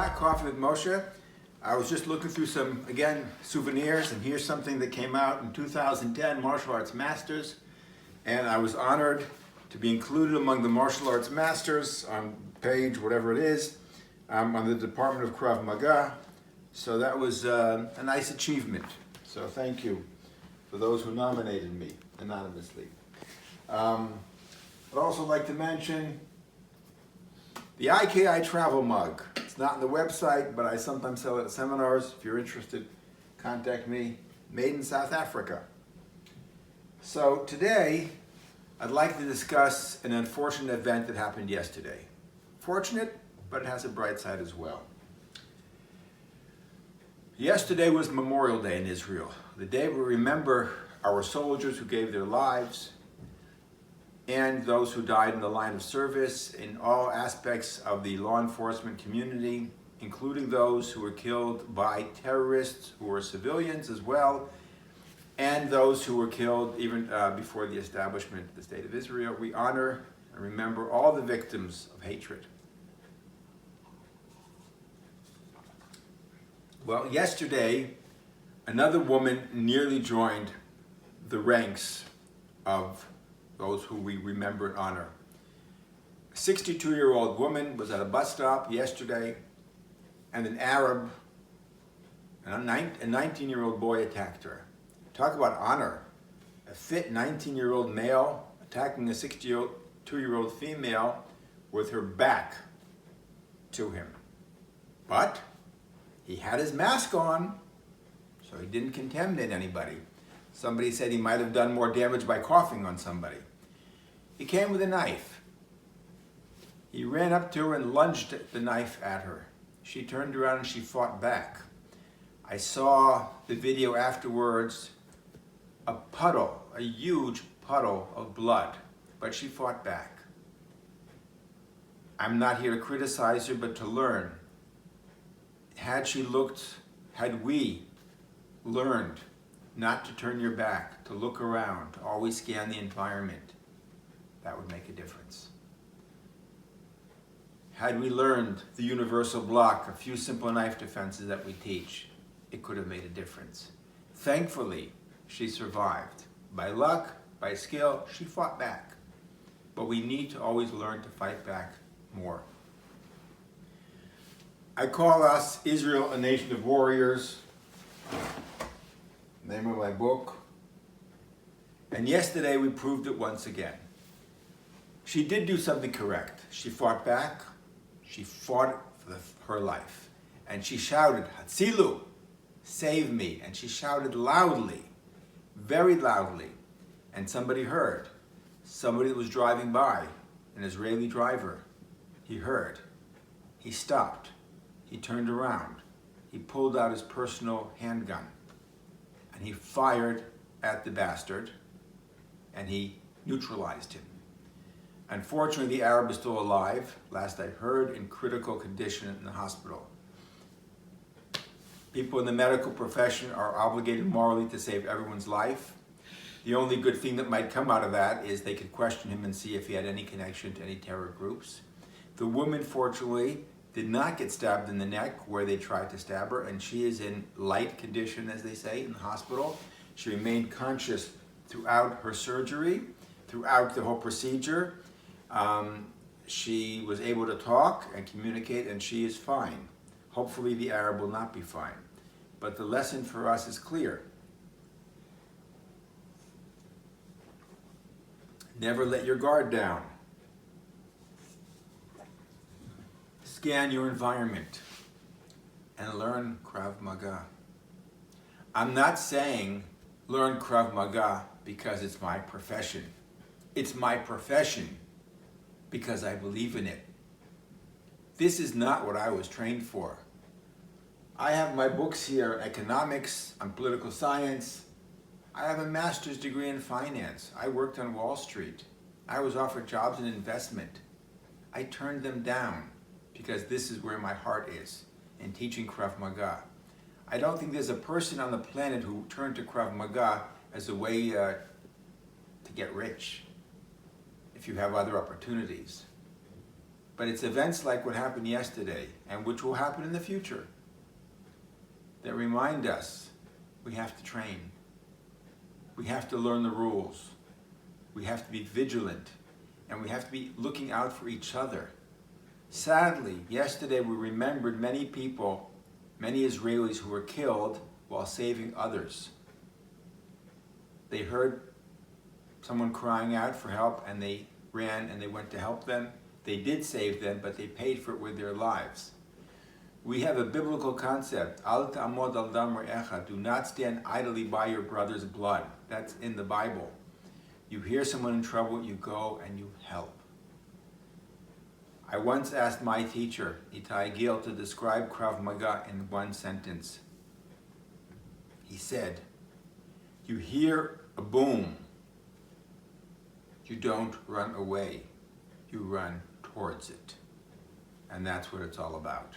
back, Coffee with Moshe. I was just looking through some, again, souvenirs, and here's something that came out in 2010, Martial Arts Masters, and I was honored to be included among the Martial Arts Masters on page, whatever it is, on the Department of Krav Maga. So that was a nice achievement. So thank you for those who nominated me anonymously. I'd also like to mention the IKI travel mug. It's not on the website, but I sometimes sell it at seminars. If you're interested, contact me. Made in South Africa. So today, I'd like to discuss an unfortunate event that happened yesterday. Fortunate, but it has a bright side as well. Yesterday was Memorial Day in Israel, the day we remember our soldiers who gave their lives and those who died in the line of service in all aspects of the law enforcement community, including those who were killed by terrorists who were civilians as well, and those who were killed even before the establishment of the State of Israel. We honor and remember all the victims of hatred. Well, yesterday, another woman nearly joined the ranks of those who we remember and honor. A 62-year-old woman was at a bus stop yesterday, and an Arab, a 19-year-old boy attacked her. Talk about honor. A fit 19-year-old male attacking a 62-year-old female with her back to him. But he had his mask on, so he didn't contaminate anybody. Somebody said he might have done more damage by coughing on somebody. He came with a knife. He ran up to her and lunged the knife at her. She turned around and she fought back. I saw the video afterwards, a puddle, a huge puddle of blood, but she fought back. I'm not here to criticize her, but to learn. Had we learned not to turn your back, to look around, to always scan the environment, that would make a difference. Had we learned the universal block, a few simple knife defenses that we teach, it could have made a difference. Thankfully, she survived. By luck, by skill, she fought back. But we need to always learn to fight back more. I call us Israel a nation of warriors, name of my book. And yesterday we proved it once again. She did do something correct. She fought back. She fought for her life. And she shouted, Hatzilu, save me. And she shouted loudly, very loudly. And somebody heard. Somebody that was driving by, an Israeli driver, he heard. He stopped. He turned around. He pulled out his personal handgun. And he fired at the bastard. And he neutralized him. Unfortunately, the Arab is still alive, last I heard, in critical condition in the hospital. People in the medical profession are obligated morally to save everyone's life. The only good thing that might come out of that is they could question him and see if he had any connection to any terror groups. The woman, fortunately, did not get stabbed in the neck where they tried to stab her, and she is in light condition, as they say, in the hospital. She remained conscious throughout her surgery, throughout the whole procedure. She was able to talk and communicate, and she is fine. Hopefully the Arab will not be fine. But the lesson for us is clear. Never let your guard down. Scan your environment and learn Krav Maga. I'm not saying learn Krav Maga because it's my profession. It's my profession because I believe in it. This is not what I was trained for. I have my books here on economics, on political science. I have a master's degree in finance. I worked on Wall Street. I was offered jobs in investment. I turned them down because this is where my heart is, in teaching Krav Maga. I don't think there's a person on the planet who turned to Krav Maga as a way to get rich if you have other opportunities. But it's events like what happened yesterday and which will happen in the future that remind us we have to train. We have to learn the rules. We have to be vigilant, and we have to be looking out for each other. Sadly, yesterday we remembered many people, many Israelis who were killed while saving others. They heard someone crying out for help and they ran and they went to help them. They did save them, but they paid for it with their lives. We have a biblical concept, Al ta'amod al dam re'echa, do not stand idly by your brother's blood. That's in the Bible. You hear someone in trouble, you go and you help. I once asked my teacher, Itai Gil, to describe Krav Maga in one sentence. He said, you hear a boom, you don't run away, you run towards it. And that's what it's all about.